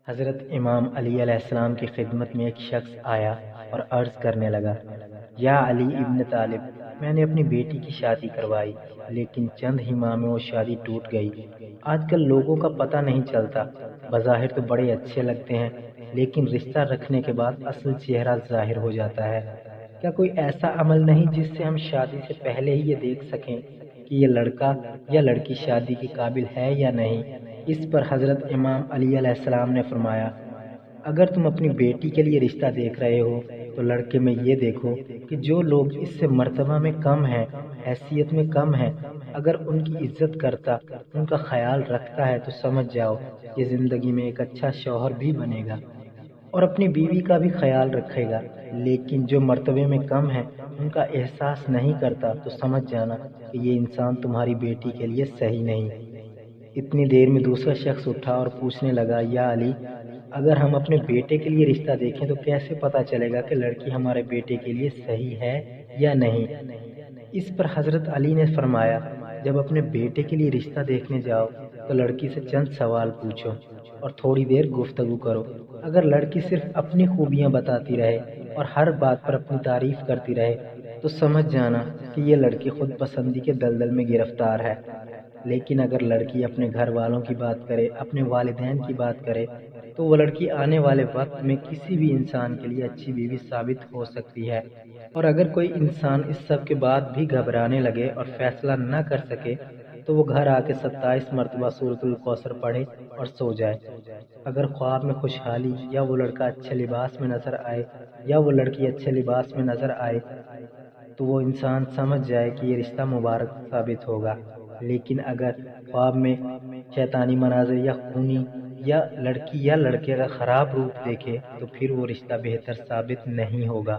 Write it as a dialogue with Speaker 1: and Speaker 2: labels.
Speaker 1: حضرت امام علی علیہ السلام کی خدمت میں ایک شخص آیا اور عرض کرنے لگا، یا علی ابن طالب، میں نے اپنی بیٹی کی شادی کروائی لیکن چند ہی ماہ میں وہ شادی ٹوٹ گئی۔ آج کل لوگوں کا پتہ نہیں چلتا، بظاہر تو بڑے اچھے لگتے ہیں لیکن رشتہ رکھنے کے بعد اصل چہرہ ظاہر ہو جاتا ہے۔ کیا کوئی ایسا عمل نہیں جس سے ہم شادی سے پہلے ہی یہ دیکھ سکیں کہ یہ لڑکا یا لڑکی شادی کے قابل ہے یا نہیں؟ اس پر حضرت امام علی علیہ السلام نے فرمایا، اگر تم اپنی بیٹی کے لیے رشتہ دیکھ رہے ہو تو لڑکے میں یہ دیکھو کہ جو لوگ اس سے مرتبہ میں کم ہیں، حیثیت میں کم ہیں، اگر ان کی عزت کرتا، ان کا خیال رکھتا ہے تو سمجھ جاؤ یہ زندگی میں ایک اچھا شوہر بھی بنے گا اور اپنی بیوی کا بھی خیال رکھے گا۔ لیکن جو مرتبے میں کم ہے، ان کا احساس نہیں کرتا تو سمجھ جانا کہ یہ انسان تمہاری بیٹی کے لیے صحیح نہیں۔ اتنی دیر میں دوسرا شخص اٹھا اور پوچھنے لگا، یا علی، اگر ہم اپنے بیٹے کے لیے رشتہ دیکھیں تو کیسے پتہ چلے گا کہ لڑکی ہمارے بیٹے کے لیے صحیح ہے یا نہیں؟ اس پر حضرت علی نے فرمایا، جب اپنے بیٹے کے لیے رشتہ دیکھنے جاؤ تو لڑکی سے چند سوال پوچھو اور تھوڑی دیر گفتگو کرو۔ اگر لڑکی صرف اپنی خوبیاں بتاتی رہے اور ہر بات پر اپنی تعریف کرتی رہے تو سمجھ جانا کہ یہ لڑکی خود پسندی کے دلدل میں گرفتار ہے۔ لیکن اگر لڑکی اپنے گھر والوں کی بات کرے، اپنے والدین کی بات کرے، تو وہ لڑکی آنے والے وقت میں کسی بھی انسان کے لیے اچھی بیوی ثابت ہو سکتی ہے۔ اور اگر کوئی انسان اس سب کے بعد بھی گھبرانے لگے اور فیصلہ نہ کر سکے تو وہ گھر آ کے 27 مرتبہ سورۃ الکوثر پڑھے اور سو جائے۔ اگر خواب میں خوشحالی یا وہ لڑکا اچھے لباس میں نظر آئے یا وہ لڑکی اچھے لباس میں نظر آئے تو وہ انسان سمجھ جائے کہ یہ رشتہ مبارک ثابت ہوگا۔ لیکن اگر خواب میں شیطانی مناظر یا خونی یا لڑکی یا لڑکے کا خراب روپ دیکھے تو پھر وہ رشتہ بہتر ثابت نہیں ہوگا۔